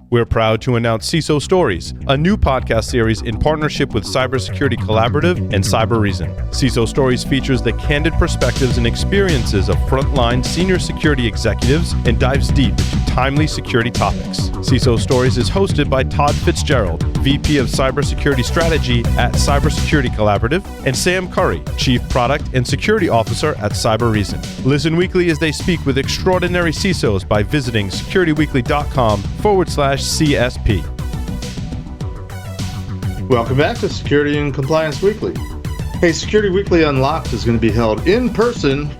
We're proud to announce CISO Stories, a new podcast series in partnership with Cybersecurity Collaborative and Cyber Reason. CISO Stories features the candid perspectives and experiences of frontline senior security executives and dives deep into timely security topics. CISO Stories is hosted by Todd Fitzgerald, VP of Cybersecurity Strategy at Cybersecurity Collaborative, and Sam Curry, Chief Product and Security Officer at Cyber Reason. Listen weekly as they speak with extraordinary CISOs by visiting securityweekly.com/CSP. Welcome back to Security and Compliance Weekly. Hey, Security Weekly Unlocked is going to be held in person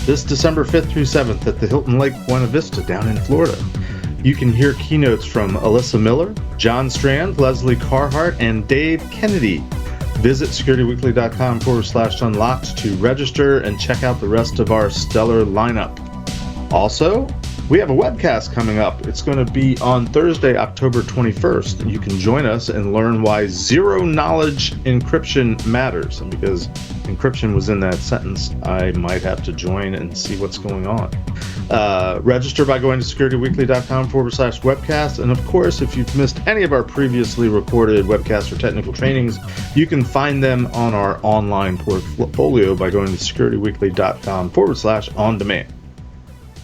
this December 5th through 7th at the Hilton Lake Buena Vista down in Florida. You can hear keynotes from Alyssa Miller, John Strand, Leslie Carhart, and Dave Kennedy. Visit securityweekly.com/unlocked to register and check out the rest of our stellar lineup. Also, we have a webcast coming up. It's going to be on Thursday, October 21st. You can join us and learn why zero-knowledge encryption matters. And because encryption was in that sentence, I might have to join and see what's going on. Register by going to securityweekly.com/webcast. And of course, if you've missed any of our previously recorded webcasts or technical trainings, you can find them on our online portfolio by going to securityweekly.com/on-demand.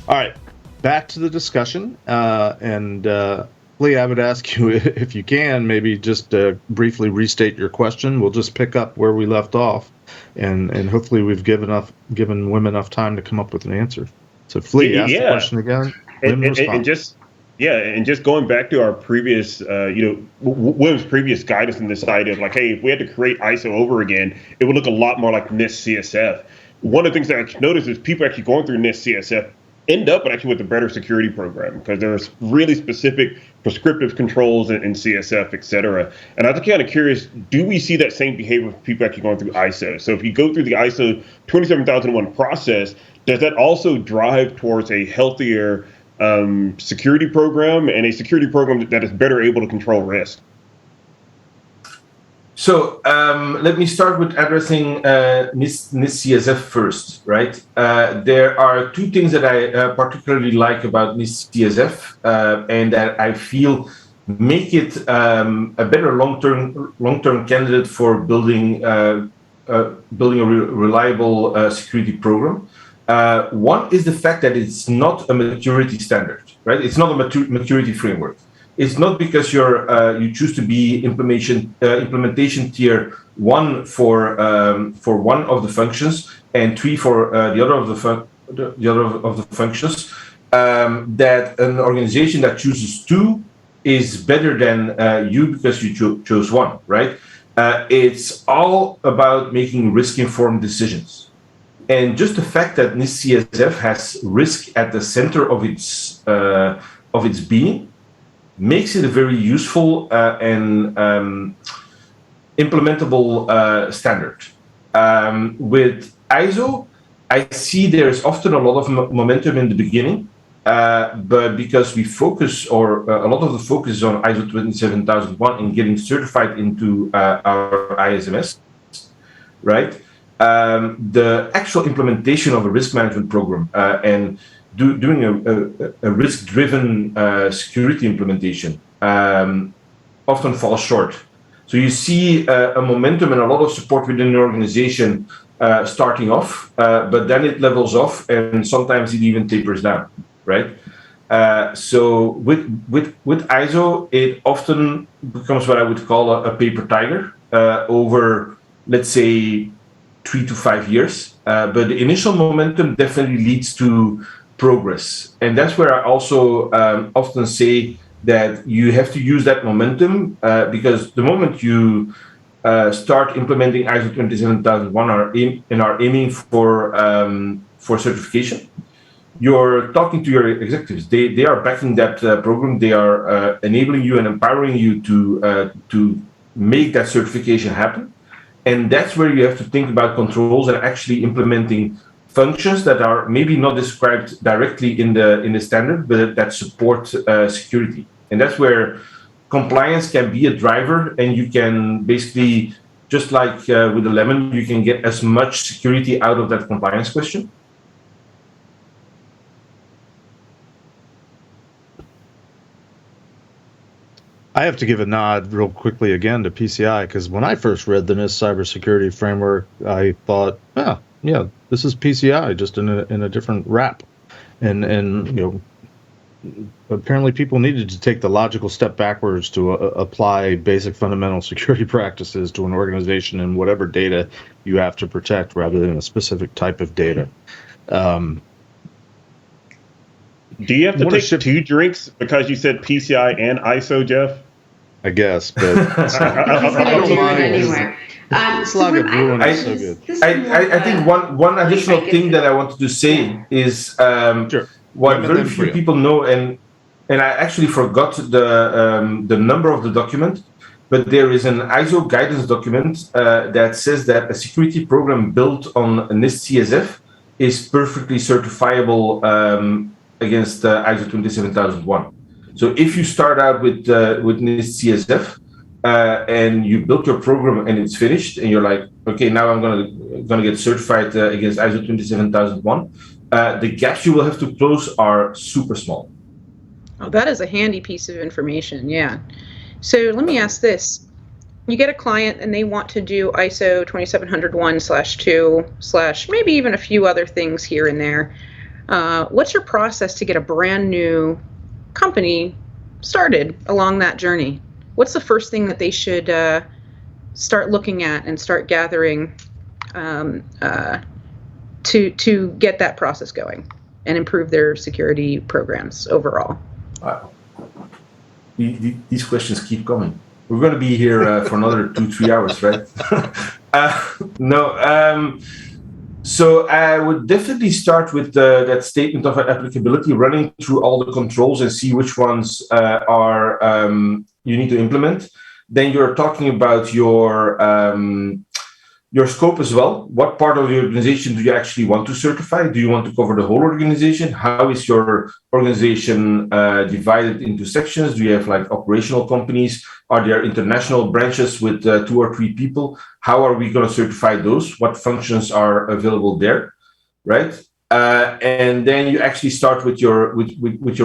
All right. Back to the discussion, and Lee, I would ask you if you can maybe just briefly restate your question. We'll just pick up where we left off, and hopefully we've given Wim enough time to come up with an answer. So, Flea, ask the question again. And just going back to our previous, Wim's previous guidance in this idea of like, hey, if we had to create ISO over again, it would look a lot more like NIST CSF. One of the things that I noticed is people actually going through NIST CSF end up actually with a better security program because there's really specific prescriptive controls in CSF, et cetera. And I was kind of curious, do we see that same behavior for people actually going through ISO? So if you go through the ISO 27001 process, does that also drive towards a healthier security program and a security program that is better able to control risk? So let me start with addressing NIST CSF first, right? There are two things that I particularly like about NIST CSF and that I feel make it a better long-term candidate for building a reliable security program. One is the fact that it's not a maturity standard, right? It's not a maturity framework. It's not because you choose to be implementation tier 1 for one of the functions and 3 for the other of the functions that an organization that chooses 2 is better than you because you chose 1, right? It's all about making risk-informed decisions, and just the fact that NIST CSF has risk at the center of its being makes it a very useful and implementable standard. With ISO, I see there's often a lot of momentum in the beginning, but because we focus, or a lot of the focus is on ISO 27001 and getting certified into our ISMS, right? The actual implementation of a risk management program and doing a risk-driven security implementation often falls short. So you see a momentum and a lot of support within the organization starting off, but then it levels off and sometimes it even tapers down, right? So with ISO, it often becomes what I would call a paper tiger over, let's say, 3 to 5 years. But the initial momentum definitely leads to progress. And that's where I also often say that you have to use that momentum because the moment you start implementing ISO 27001 and are aiming for certification, you're talking to your executives. They are backing that program. They are enabling you and empowering you to make that certification happen. And that's where you have to think about controls and actually implementing functions that are maybe not described directly in the standard, but that support security. And that's where compliance can be a driver, and you can basically, just like with the lemon, you can get as much security out of that compliance question. I have to give a nod real quickly again to PCI, because when I first read the NIST cybersecurity framework, I thought, yeah, this is PCI just in a different wrap, and apparently people needed to take the logical step backwards to apply basic fundamental security practices to an organization and whatever data you have to protect, rather than a specific type of data. Do you have to take 2 drinks because you said PCI and ISO, Jeff? I guess, but I don't mind anyway. Slug of Bruin is so good. I think one additional thing that I wanted to say is what very few people know, and I actually forgot the number of the document, but there is an ISO guidance document that says that a security program built on NIST CSF is perfectly certifiable against ISO 27001. So if you start out with NIST CSF and you built your program and it's finished, and you're like, okay, now I'm gonna get certified against ISO 27001, the gaps you will have to close are super small. Oh, that is a handy piece of information. Yeah. So let me ask this: you get a client and they want to do ISO 27001/2/ maybe even a few other things here and there. What's your process to get a brand new company started along that journey? What's the first thing that they should start looking at and start gathering to get that process going and improve their security programs overall? Wow. These questions keep coming. We're going to be here for another 2-3 hours, right? So I would definitely start with that statement of applicability, running through all the controls and see which ones are you need to implement. Then you're talking about your scope as well. What part of the organization do you actually want to certify? Do you want to cover the whole organization? How is your organization divided into sections? Do you have like operational companies? Are there international branches with 2 or 3 people? How are we going to certify those? What functions are available there, right? And then you actually start with your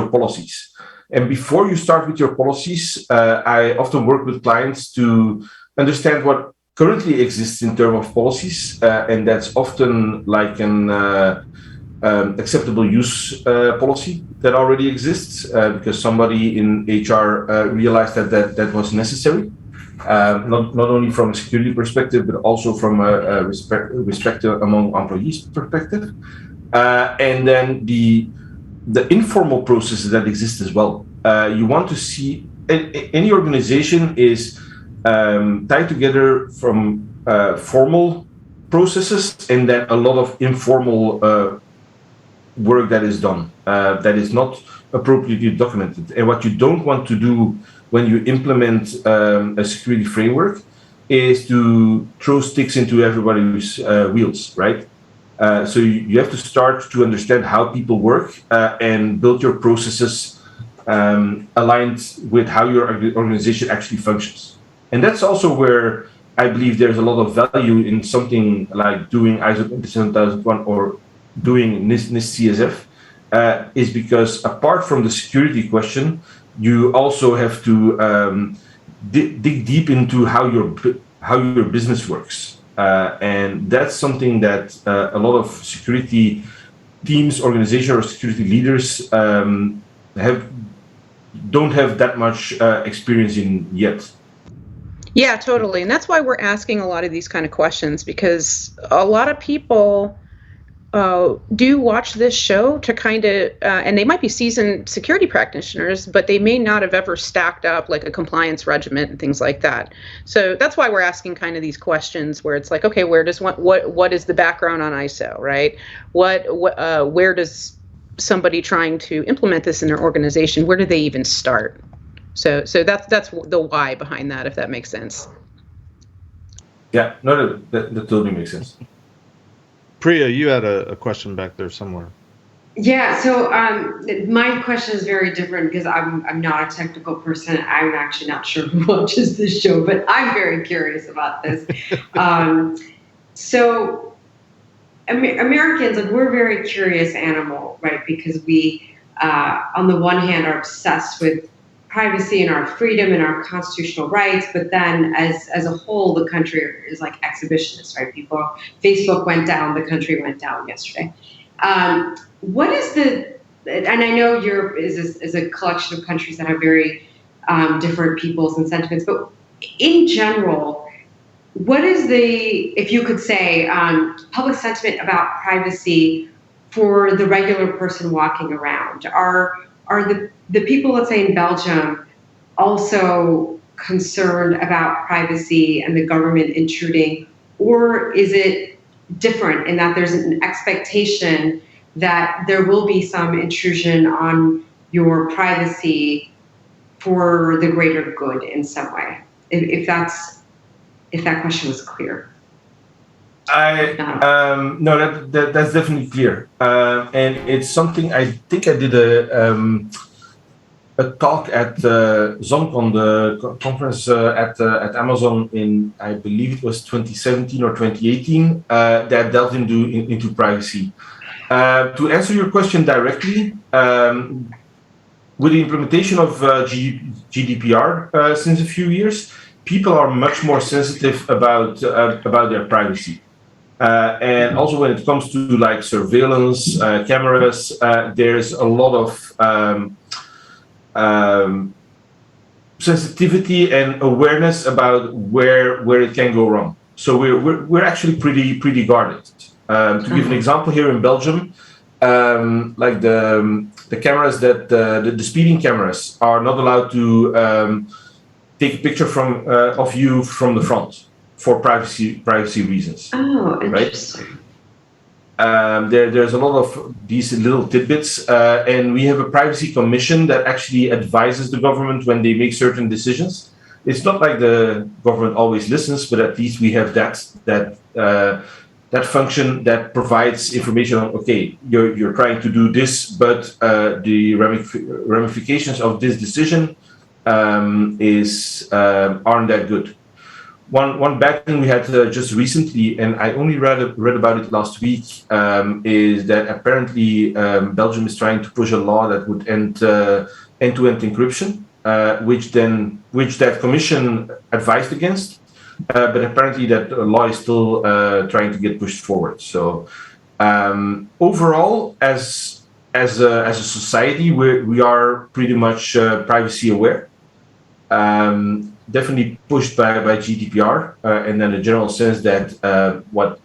policies. And before you start with your policies, I often work with clients to understand what currently exists in terms of policies, and that's often like an acceptable use policy that already exists because somebody in HR realized that was necessary, not only from a security perspective, but also from a respect among employees perspective. And then the informal processes that exist as well. You want to see any organization is tied together from formal processes and then a lot of informal work that is done that is not appropriately documented. And what you don't want to do when you implement a security framework is to throw sticks into everybody's wheels, right? So you have to start to understand how people work and build your processes aligned with how your organization actually functions. And that's also where I believe there's a lot of value in something like doing ISO 27001 or doing NIST CSF, is because apart from the security question, you also have to dig deep into how your business works. And that's something that a lot of security teams, organizations, or security leaders don't have that much experience in yet. Yeah, totally. And that's why we're asking a lot of these kind of questions, because a lot of people do watch this show to kind of, and they might be seasoned security practitioners, but they may not have ever stacked up like a compliance regiment and things like that. So that's why we're asking kind of these questions where it's like, okay, what is the background on ISO, right? Where does somebody trying to implement this in their organization, where do they even start? So that's the why behind that, if that makes sense. Yeah, no, that totally makes sense. Priya, you had a question back there somewhere. Yeah, so my question is very different because I'm not a technical person. I'm actually not sure who watches this show, but I'm very curious about this. So Americans, like, we're a very curious animal, right? Because we, on the one hand, are obsessed with privacy and our freedom and our constitutional rights, but then as a whole, the country is like exhibitionist, right? Facebook went down, the country went down yesterday. What is and I know Europe is a collection of countries that have very different peoples and sentiments, but in general, what is if you could say, public sentiment about privacy for the regular person walking around? Are the people, let's say in Belgium, also concerned about privacy and the government intruding, or is it different in that there's an expectation that there will be some intrusion on your privacy for the greater good in some way? If that question was clear. No, that's definitely clear, and it's something I think I did a talk at ZonCon, the conference at Amazon in, I believe it was 2017 or 2018, that delved into privacy. To answer your question directly, with the implementation of GDPR since a few years, people are much more sensitive about their privacy. And also when it comes to like surveillance, cameras, there's a lot of sensitivity and awareness about where it can go wrong. So we're actually pretty guarded. To give an example, here in Belgium, like the cameras the speeding cameras are not allowed to take a picture of you from the front for privacy reasons. Oh, interesting. Right? There's a lot of these little tidbits, and we have a privacy commission that actually advises the government when they make certain decisions. It's not like the government always listens, but at least we have that function that provides information on, okay, you're trying to do this, but the ramifications of this decision aren't that good. One bad thing we had just recently, and I only read about it last week, is that apparently Belgium is trying to push a law that would end end-to-end encryption, which that commission advised against, but apparently that law is still trying to get pushed forward. So overall, as a society, we are pretty much privacy aware. Definitely pushed by GDPR, and then the general sense that what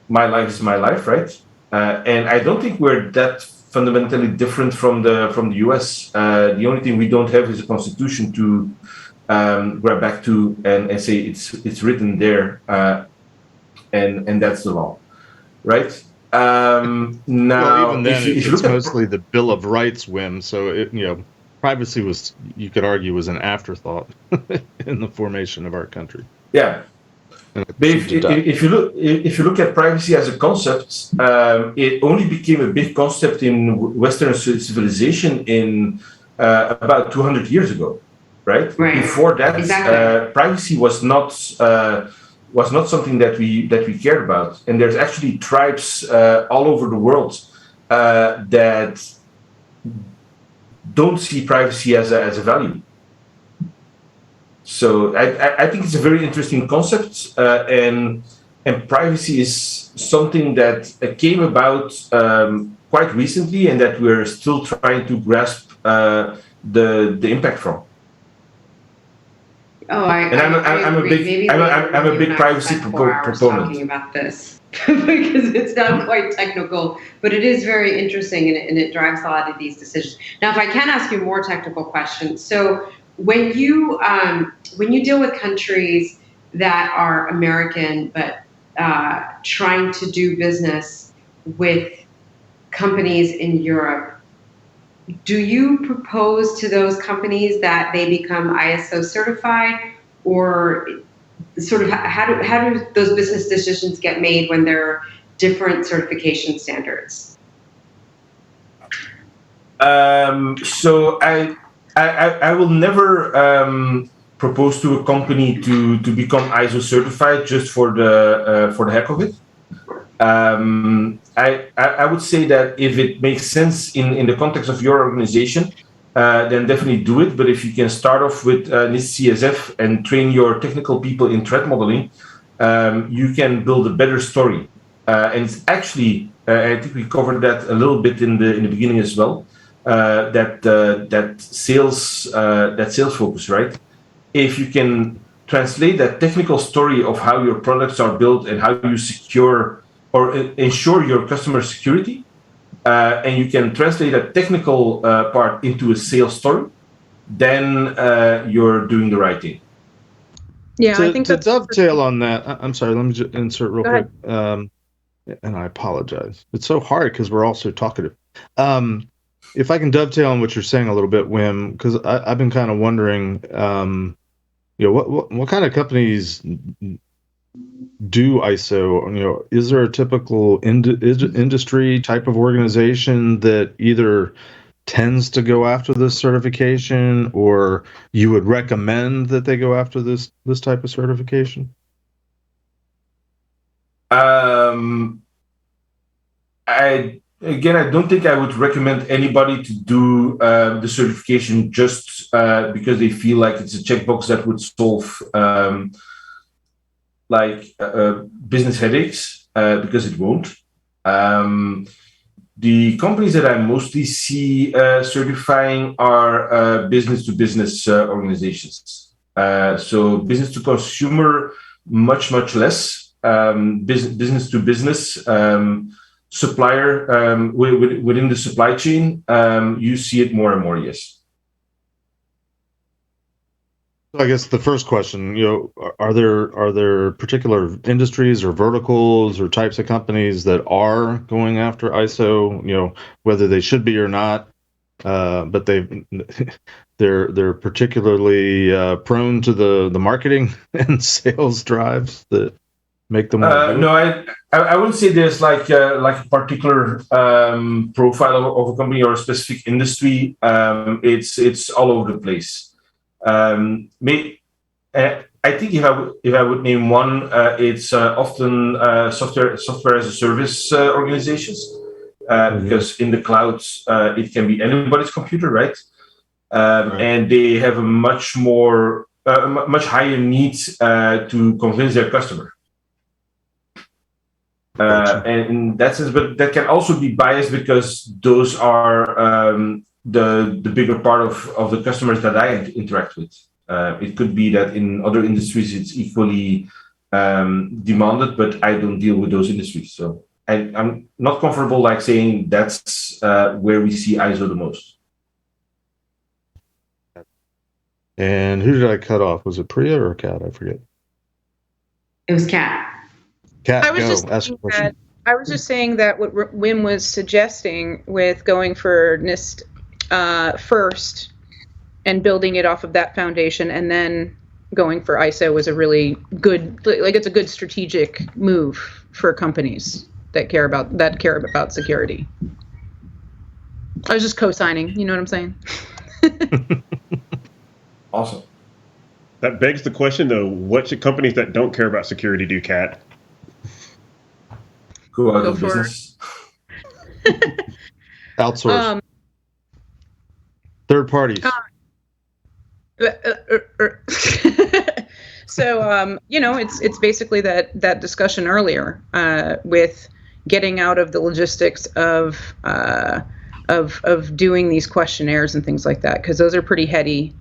my life is my life, right? And I don't think we're that fundamentally different from the US. The only thing we don't have is a constitution to grab back to and say it's written there, and that's the law, right? Now, well, even then, if you it's look mostly the Bill of Rights, Wim. So privacy was, you could argue, was an afterthought in the formation of our country. Yeah. But if you look at privacy as a concept, it only became a big concept in Western civilization in about 200 years ago, right? Before that, exactly. Privacy was not something that we cared about, and there's actually tribes all over the world that don't see privacy as a value. So I think it's a very interesting concept, and privacy is something that came about quite recently, and that we're still trying to grasp the impact from. Oh, I'm a big privacy proponent. Talking about this because it's not quite technical, but it is very interesting, and it drives a lot of these decisions. Now, if I can ask you a more technical question, so when you deal with countries that are American but trying to do business with companies in Europe, do you propose to those companies that they become ISO certified, or sort of how do those business decisions get made when there are different certification standards? So I will never propose to a company to become ISO certified just for the heck of it. I would say that if it makes sense in the context of your organization, then definitely do it. But if you can start off with NIST CSF and train your technical people in threat modeling, you can build a better story. And it's actually, I think we covered that a little bit in the beginning as well. That sales focus, right? If you can translate that technical story of how your products are built and how you secure or ensure your customer security, and you can translate that technical part into a sales story, then you're doing the right thing. Yeah, I think to that's dovetail on that. I'm sorry. Let me just insert real Go quick. And I apologize. It's so hard because we're all so talkative. If I can dovetail on what you're saying a little bit, Wim, because I've been kind of wondering, what kind of companies do ISO? Is there a typical industry type of organization that either tends to go after this certification, or you would recommend that they go after this type of certification? I don't think I would recommend anybody to do the certification just because they feel like it's a checkbox that would solve business headaches, because it won't. The companies that I mostly see certifying are business-to-business organizations. So business-to-consumer, much less. Business-to-business supplier within the supply chain, you see it more and more, yes. So I guess the first question, are there particular industries or verticals or types of companies that are going after ISO, whether they should be or not, but they're particularly prone to the marketing and sales drives that make them want to do it? No, I wouldn't say there's like a particular profile of a company or a specific industry. It's all over the place. I think if I would name one, it's often software as a service organizations, because in the clouds it can be anybody's computer, right? And they have a much higher need to convince their customer. And in that sense, but that can also be biased because those are the bigger part of the customers that I interact with. It could be that in other industries it's equally demanded, but I don't deal with those industries. So I'm not comfortable saying that's where we see ISO the most. And who did I cut off? Was it Priya or Kat? I forget. It was Kat. Kat, I was just saying that what Wim was suggesting with going for NIST first and building it off of that foundation and then going for ISO was a really good, it's a good strategic move for companies that care about security. I was just co-signing, you know what I'm saying? Awesome. That begs the question, though, what should companies that don't care about security do, Kat? Go out of business. Outsource. Third parties. So, it's basically that discussion earlier with getting out of the logistics of doing these questionnaires and things like that, because those are pretty heady,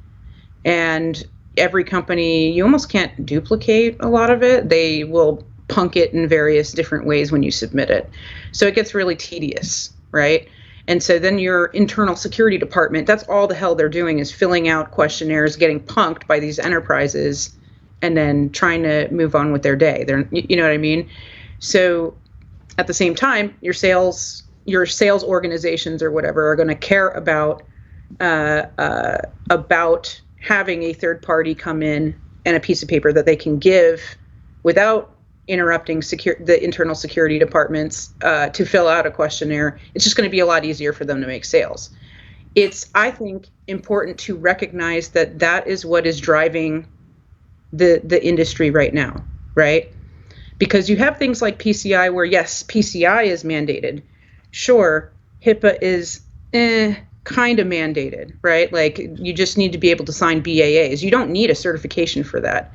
and every company, you almost can't duplicate a lot of it. They will punk it in various different ways when you submit it. So it gets really tedious, right? And so then your internal security department, that's all the hell they're doing is filling out questionnaires, getting punked by these enterprises, and then trying to move on with their day. You know what I mean? So at the same time, your sales organizations or whatever are going to care about having a third party come in and a piece of paper that they can give without interrupting the internal security departments to fill out a questionnaire. It's just going to be a lot easier for them to make sales. It's, I think, important to recognize that is what is driving the industry right now, right? Because you have things like PCI where, yes, PCI is mandated. Sure, HIPAA is kind of mandated, right? Like you just need to be able to sign BAAs. You don't need a certification for that.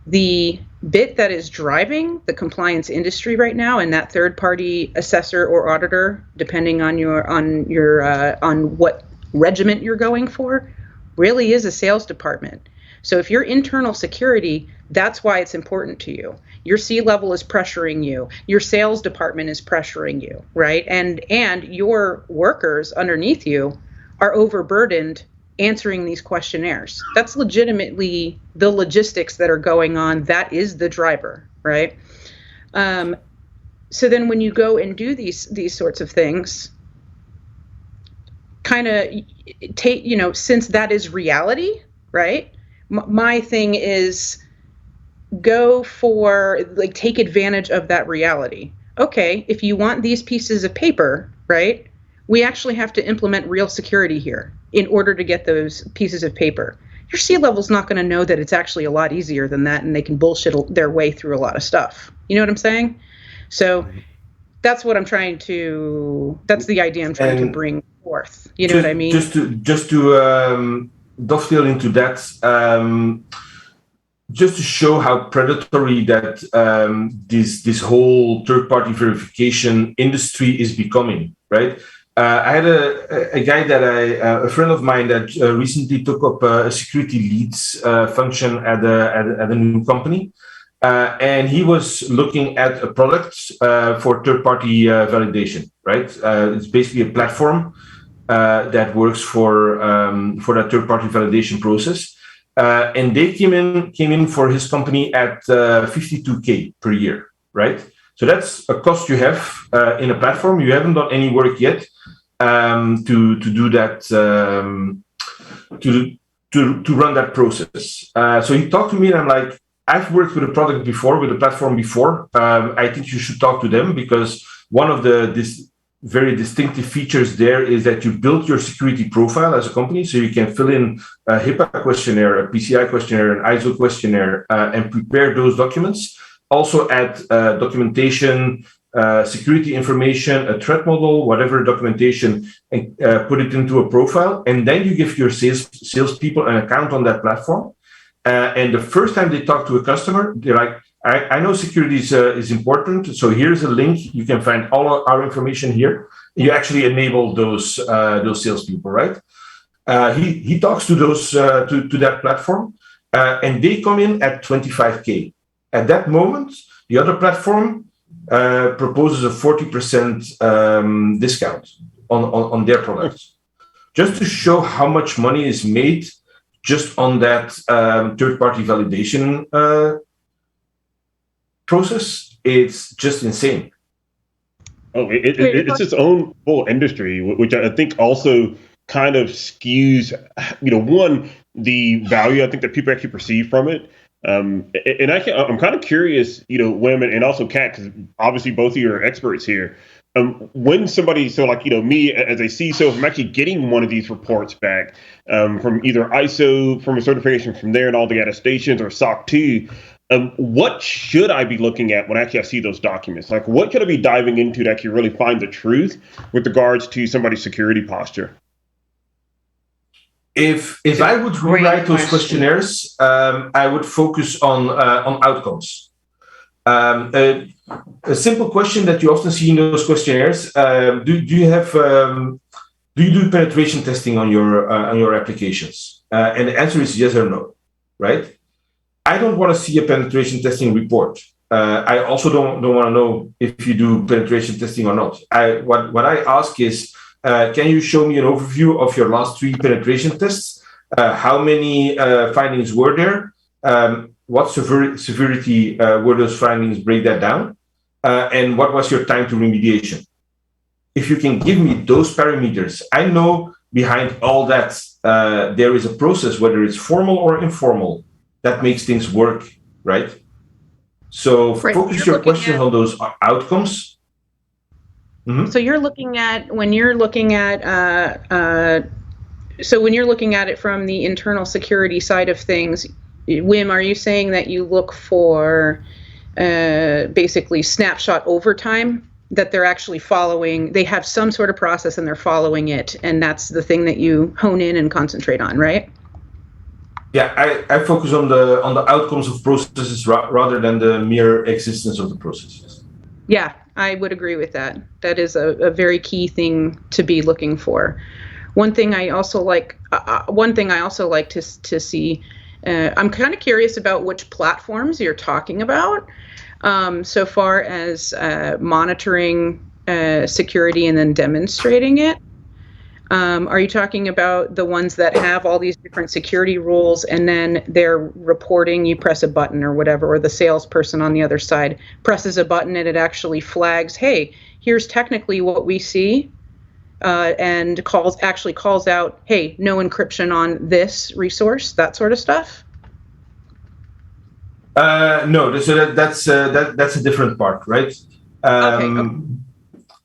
The bit that is driving the compliance industry right now, and that third-party assessor or auditor, depending on on what regiment you're going for, really is a sales department. So if you're internal security, that's why it's important to you. Your C-level is pressuring you. Your sales department is pressuring you, right? And your workers underneath you are overburdened answering these questionnaires. That's legitimately the logistics that are going on. That is the driver, right? So then when you go and do these sorts of things, kind of take, since that is reality, right? My thing is go for, like, take advantage of that reality. Okay, if you want these pieces of paper, right, we actually have to implement real security here in order to get those pieces of paper. Your C-level's not going to know that it's actually a lot easier than that, and they can bullshit their way through a lot of stuff. You know what I'm saying? So that's what I'm trying to, that's the idea I'm trying to bring forth. You know what I mean? Just to dovetail into that, just to show how predatory that this whole third-party verification industry is becoming, right? I had a guy that a friend of mine that recently took up a security leads function at a new company, and he was looking at a product for third-party validation, right? It's basically a platform that works for that third-party validation process. And they came in for his company at $52K per year, right? So that's a cost you have in a platform. You haven't done any work yet to do that, to run that process. So he talked to me, and I'm like, I've worked with a product before, with a platform before. I think you should talk to them, because one of this very distinctive features there is that you build your security profile as a company, so you can fill in a HIPAA questionnaire, a PCI questionnaire, an ISO questionnaire, and prepare those documents. Also add documentation, security information, a threat model, whatever documentation, and put it into a profile. And then you give your salespeople an account on that platform. And the first time they talk to a customer, they're like, I know security is important, so here's a link. You can find all our information here. You actually enable those salespeople, right? He talks to those to that platform, and they come in at $25K. At that moment, the other platform proposes a 40% discount on their products, just to show how much money is made just on that third-party validation process. It's just insane. Oh, it's its own whole industry, which I think also kind of skews, one, the value I think that people actually perceive from it. And I'm kind of curious, Wim and also Kat, because obviously both of you are experts here. When somebody, so like, me as a CISO, if I'm actually getting one of these reports back from either ISO, from a certification from there and all the attestations, or SOC 2, what should I be looking at when actually I see those documents? Like, what should I be diving into to actually really find the truth with regards to somebody's security posture? If I would rewrite those questionnaires, I would focus on outcomes. A simple question that you often see in those questionnaires: do you do penetration testing on your applications? And the answer is yes or no, right? I don't want to see a penetration testing report. I also don't want to know if you do penetration testing or not. What I ask is, can you show me an overview of your last 3 penetration tests? How many findings were there? What severity were those findings? Break that down. And what was your time to remediation? If you can give me those parameters, I know behind all that there is a process, whether it's formal or informal, that makes things work, right? So focus your questions on those outcomes. Mm-hmm. So you're looking at, when you're looking at it from the internal security side of things, Wim, are you saying that you look for basically snapshot overtime that they're actually following. They have some sort of process and they're following it, and that's the thing that you hone in and concentrate on, right? Yeah, I focus on the outcomes of processes rather than the mere existence of the processes. Yeah, I would agree with that. That is a very key thing to be looking for. One thing I also like to see. I'm kind of curious about which platforms you're talking about. So far as monitoring security and then demonstrating it. Are you talking about the ones that have all these different security rules and then they're reporting, you press a button or whatever, or the salesperson on the other side presses a button and it actually flags, hey, here's technically what we see, and calls out, hey, no encryption on this resource, that sort of stuff? No, so that's a different part, right? Okay.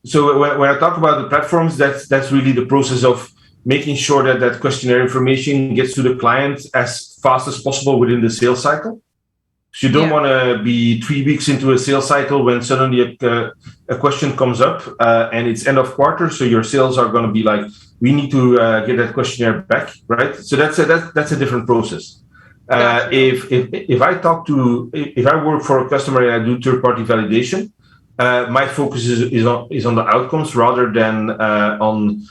So when I talk about the platforms, that's really the process of making sure that questionnaire information gets to the client as fast as possible within the sales cycle. So you don't want to be 3 weeks into a sales cycle when suddenly a question comes up and it's end of quarter. So your sales are going to be like, we need to get that questionnaire back, right? So that's a different process. Gotcha. If I work for a customer and I do third-party validation, my focus is on the outcomes rather than on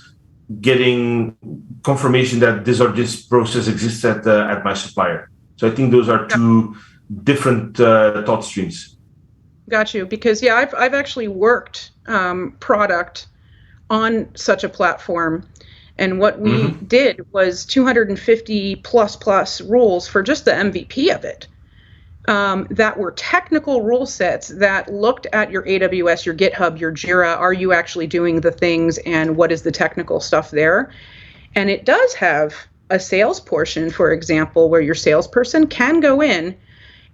getting confirmation that this process exists at my supplier. So I think those are two different thought streams. Got you. Because I've actually worked product on such a platform, and what we did was 250 plus rules for just the MVP of it. That were technical rule sets that looked at your AWS, your GitHub, your Jira. Are you actually doing the things, and what is the technical stuff there? And it does have a sales portion, for example, where your salesperson can go in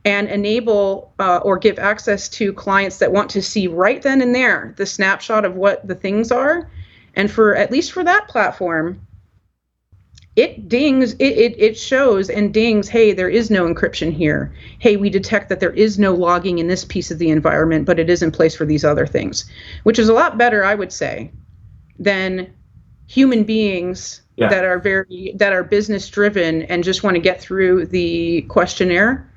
and enable or give access to clients that want to see right then and there the snapshot of what the things are. And for at least for that platform, it dings, it shows and dings, hey, there is no encryption here. Hey, we detect that there is no logging in this piece of the environment, but it is in place for these other things, which is a lot better, I would say, than human beings that are business driven and just want to get through the questionnaire,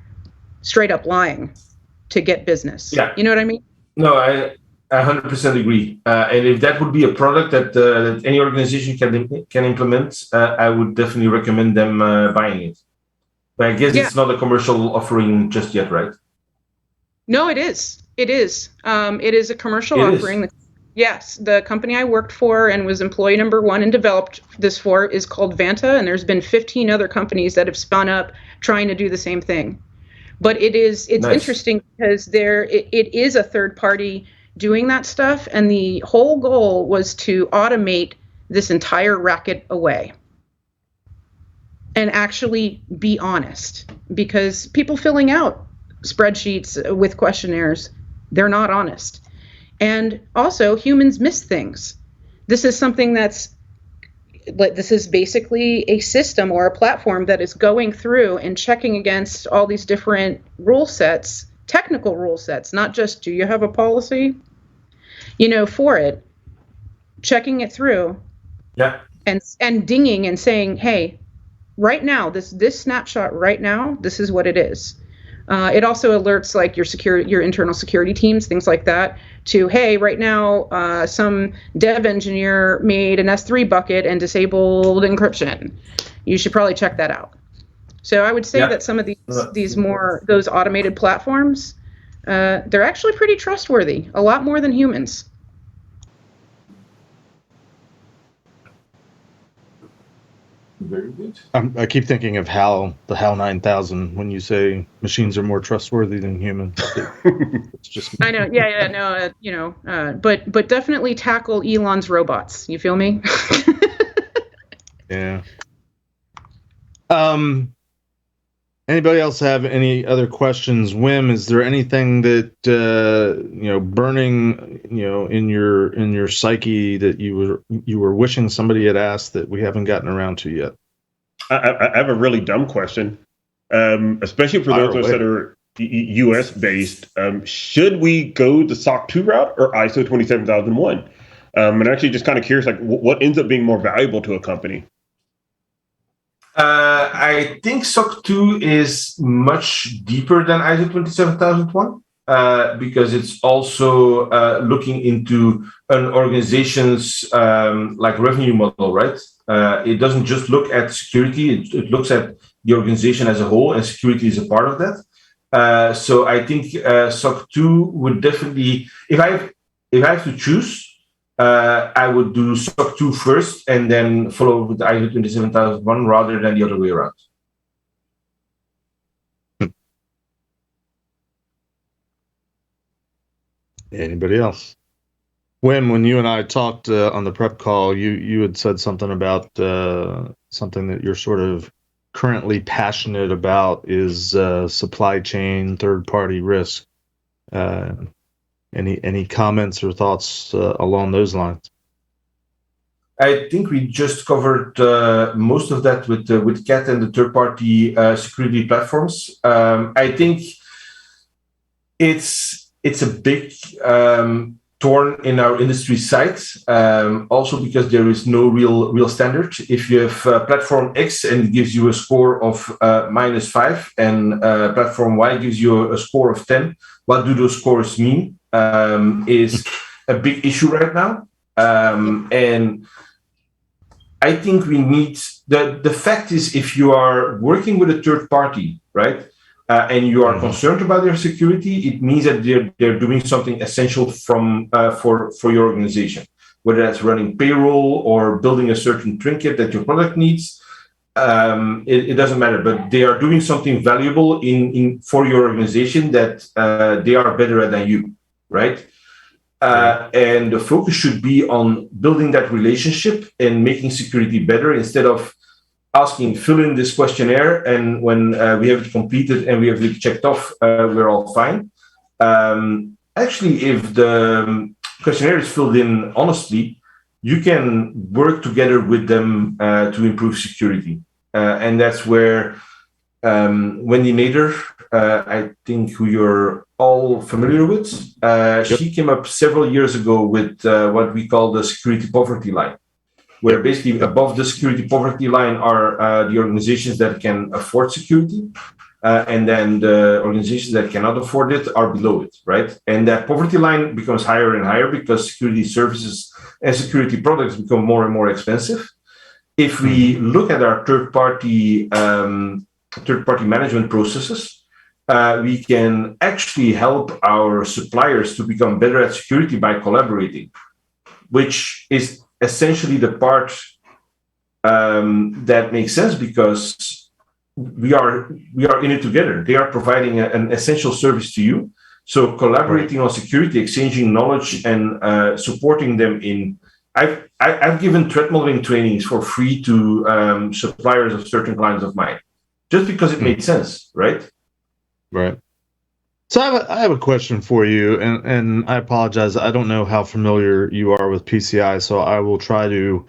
straight up lying to get business. Yeah. You know what I mean? No, I 100% agree. And if that would be a product that any organization can implement, I would definitely recommend them buying it. But I guess it's not a commercial offering just yet, right? No, it is. It is. It is a commercial offering. Yes, the company I worked for and was employee number 1 and developed this for is called Vanta, and there's been 15 other companies that have spun up trying to do the same thing. But it's interesting because it is a third party doing that stuff, and the whole goal was to automate this entire racket away and actually be honest, because people filling out spreadsheets with questionnaires, they're not honest. And also humans miss things. This is something this is basically a system or a platform that is going through and checking against all these different rule sets, technical rule sets, not just do you have a policy, for it, checking it through, and dinging and saying, hey, right now, this snapshot right now, this is what it is. It also alerts like your internal security teams, things like that, to, hey, right now, some dev engineer made an S3 bucket and disabled encryption. You should probably check that out. So I would say that some of those automated platforms, they're actually pretty trustworthy, a lot more than humans. Very good. I keep thinking of the HAL 9000 when you say machines are more trustworthy than humans. It's just I know, but definitely tackle Elon's robots. You feel me? Yeah. Anybody else have any other questions? Wim, is there anything that burning in your psyche that you were wishing somebody had asked that we haven't gotten around to yet? I have a really dumb question, especially for those of us that are U.S. based. Should we go the SOC 2 route or ISO 27001? And actually, just kind of curious, like what ends up being more valuable to a company? I think SOC 2 is much deeper than ISO 27001 because it's also looking into an organization's like revenue model, right? It doesn't just look at security; it looks at the organization as a whole, and security is a part of that. So I think SOC 2 would definitely, if I have to choose, I would do SOC 2 first and then follow with the ISO 27001 rather than the other way around. Anybody else? Wim, when you and I talked on the prep call, you had said something about something that you're sort of currently passionate about is supply chain third-party risk. Any comments or thoughts along those lines? I think we just covered most of that with CAT and the third-party security platforms. I think it's a big thorn in our industry side, also because there is no real standard. If you have platform X and it gives you a score of -5 and platform Y gives you a score of 10, what do those scores mean? Is a big issue right now. And I think we need the fact is, if you are working with a third party, right, and you are concerned about their security, it means that they're doing something essential for your organization, whether that's running payroll or building a certain trinket that your product needs. It doesn't matter, but they are doing something valuable for your organization that they are better at than you, right? And the focus should be on building that relationship and making security better instead of asking, fill in this questionnaire, and when we have it completed and we have it checked off, we're all fine. Actually, if the questionnaire is filled in honestly, you can work together with them to improve security. And that's where Wendy Nader, I think who you're all familiar with, she came up several years ago with what we call the security poverty line, where basically above the security poverty line are the organizations that can afford security, and then the organizations that cannot afford it are below it, right? And that poverty line becomes higher and higher because security services and security products become more and more expensive. If we look at our third-party management processes, we can actually help our suppliers to become better at security by collaborating, which is essentially the part that makes sense because we are in it together. They are providing an essential service to you. So collaborating on security, exchanging knowledge, and supporting them in. I've given threat modeling trainings for free to suppliers of certain clients of mine, just because it made sense, right? Right. So I have a question for you, and I apologize. I don't know how familiar you are with PCI, so I will try to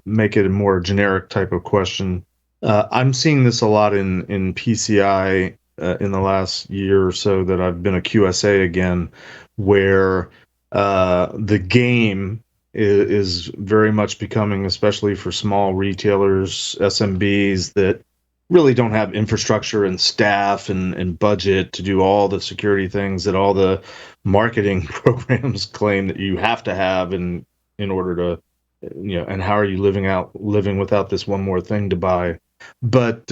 make it a more generic type of question. I'm seeing this a lot in PCI in the last year or so that I've been a QSA again, where the game is very much becoming, especially for small retailers, SMBs that really don't have infrastructure and staff and budget to do all the security things that all the marketing programs claim that you have to have in order to, and how are you living without this one more thing to buy? But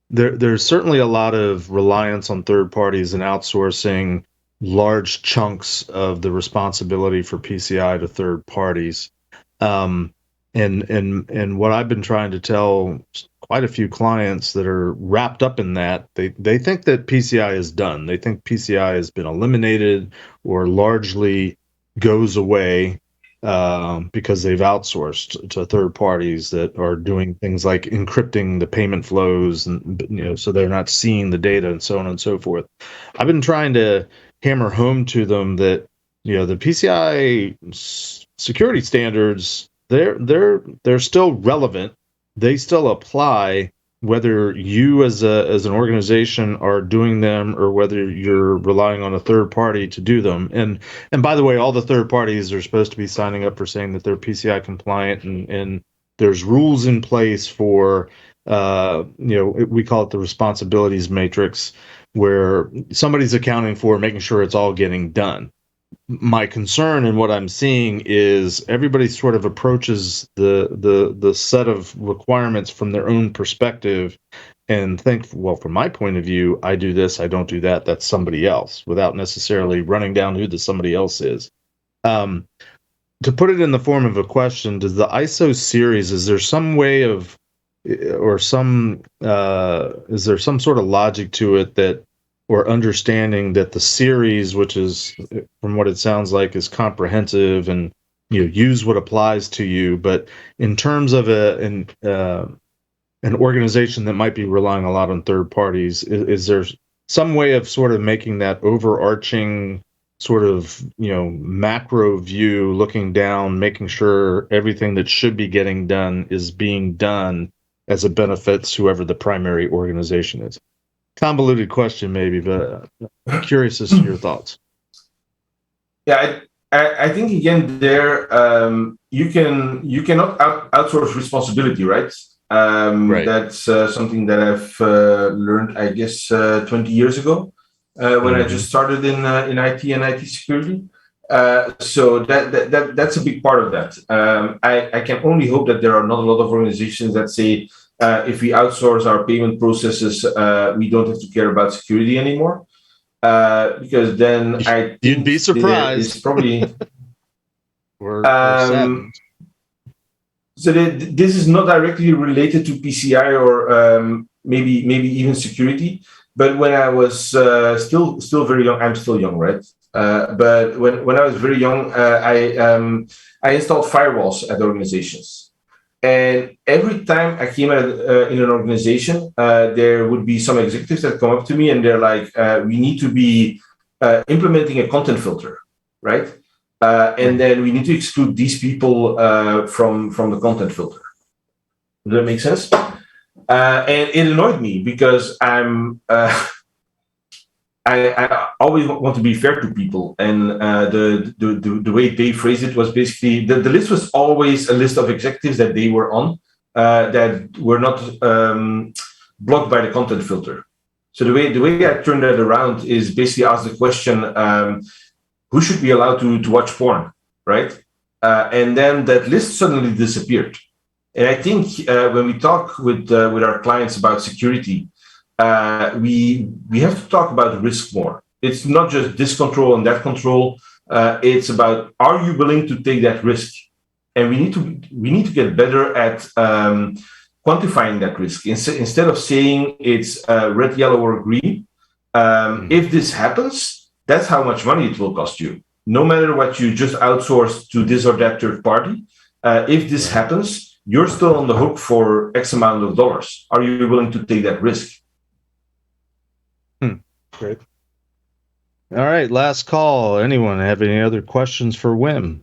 there's certainly a lot of reliance on third parties and outsourcing large chunks of the responsibility for PCI to third parties. And what I've been trying to tell quite a few clients that are wrapped up in that, they think that PCI is done. They think PCI has been eliminated or largely goes away because they've outsourced to third parties that are doing things like encrypting the payment flows, and so they're not seeing the data and so on and so forth. I've been trying to hammer home to them that the PCI security standards, they're still relevant, they still apply, whether you as an organization are doing them or whether you're relying on a third party to do them. And by the way, all the third parties are supposed to be signing up for saying that they're PCI compliant, and there's rules in place for we call it the responsibilities matrix, where somebody's accounting for making sure it's all getting done. My concern and what I'm seeing is everybody sort of approaches the set of requirements from their own perspective and think, well, from my point of view, I do this, I don't do that, that's somebody else, without necessarily running down who the somebody else is. To put it in the form of a question, does the ISO series, is there some way of, or some, is there some sort of logic to it that, or understanding that the series, which is, from what it sounds like, is comprehensive and use what applies to you, but in terms of an organization that might be relying a lot on third parties, is there some way of sort of making that overarching sort of macro view, looking down, making sure everything that should be getting done is being done as it benefits whoever the primary organization is? Convoluted question, maybe, but I'm curious as to your thoughts. Yeah, I think again there you cannot outsource responsibility, right? Right. That's something that I've learned, I guess, 20 years ago when I just started in IT and IT security. So that's a big part of that. I can only hope that there are not a lot of organizations that say, if we outsource our payment processes, we don't have to care about security anymore. Because then you'd be surprised. It's probably or saddened. So this is not directly related to PCI or maybe even security. But when I was still very young, I'm still young, right? But when I was very young, I installed firewalls at organizations. And every time I came in an organization, there would be some executives that come up to me and they're like, we need to be implementing a content filter, right? And then we need to exclude these people from the content filter. Does that make sense? And it annoyed me because I always want to be fair to people, and the way they phrased it was basically the list was always a list of executives that they were on that were not blocked by the content filter. So the way I turned that around is basically ask the question, who should be allowed to watch porn, right? And then that list suddenly disappeared. And I think when we talk with our clients about security, we have to talk about risk more. It's not just this control and that control. It's about, are you willing to take that risk? And we need to get better at quantifying that risk. Instead of saying it's red, yellow, or green, if this happens, that's how much money it will cost you. No matter what you just outsource to this or that third party, if this happens, you're still on the hook for X amount of dollars. Are you willing to take that risk? Great. All right, last call. Anyone have any other questions for Wim?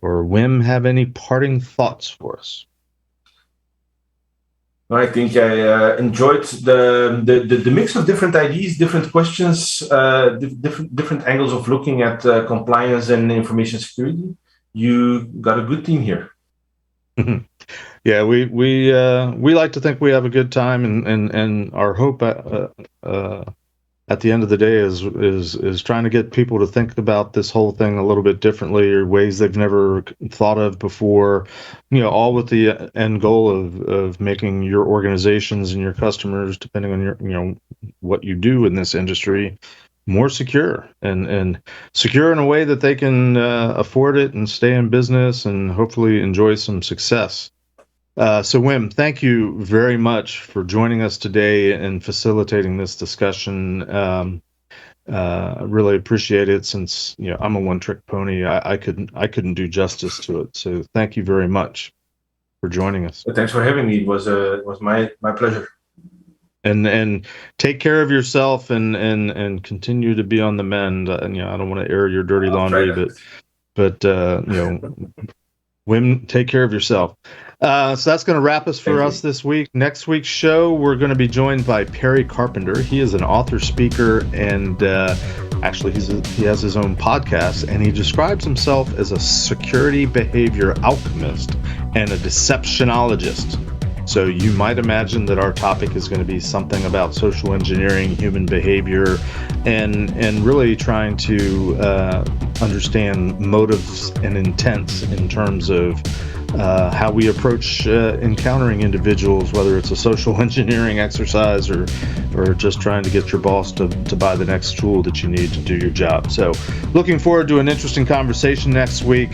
Or Wim have any parting thoughts for us? I think I enjoyed the mix of different ideas, different questions, different angles of looking at compliance and information security. You got a good team here. Yeah, we like to think we have a good time, and our hope at the end of the day is trying to get people to think about this whole thing a little bit differently, or ways they've never thought of before, all with the end goal of making your organizations and your customers, depending on your what you do in this industry, more secure and secure in a way that they can afford it and stay in business and hopefully enjoy some success. So Wim, thank you very much for joining us today and facilitating this discussion. Really appreciate it, since I'm a one-trick pony. I couldn't do justice to it. So thank you very much for joining us. Thanks for having me. It was my pleasure. And take care of yourself and continue to be on the mend. And I don't want to air your dirty laundry, but Wim, take care of yourself. So that's going to wrap us for us this week. Next week's show, we're going to be joined by Perry Carpenter. He is an author, speaker, and actually he has his own podcast, and he describes himself as a security behavior alchemist and a deceptionologist. So you might imagine that our topic is going to be something about social engineering, human behavior, and really trying to understand motives and intents in terms of how we approach encountering individuals, whether it's a social engineering exercise or just trying to get your boss to buy the next tool that you need to do your job. So looking forward to an interesting conversation next week.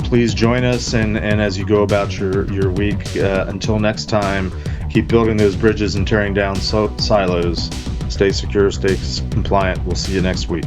Please join us, and as you go about your week, until next time, keep building those bridges and tearing down silos. Stay secure, stay compliant. We'll see you next week.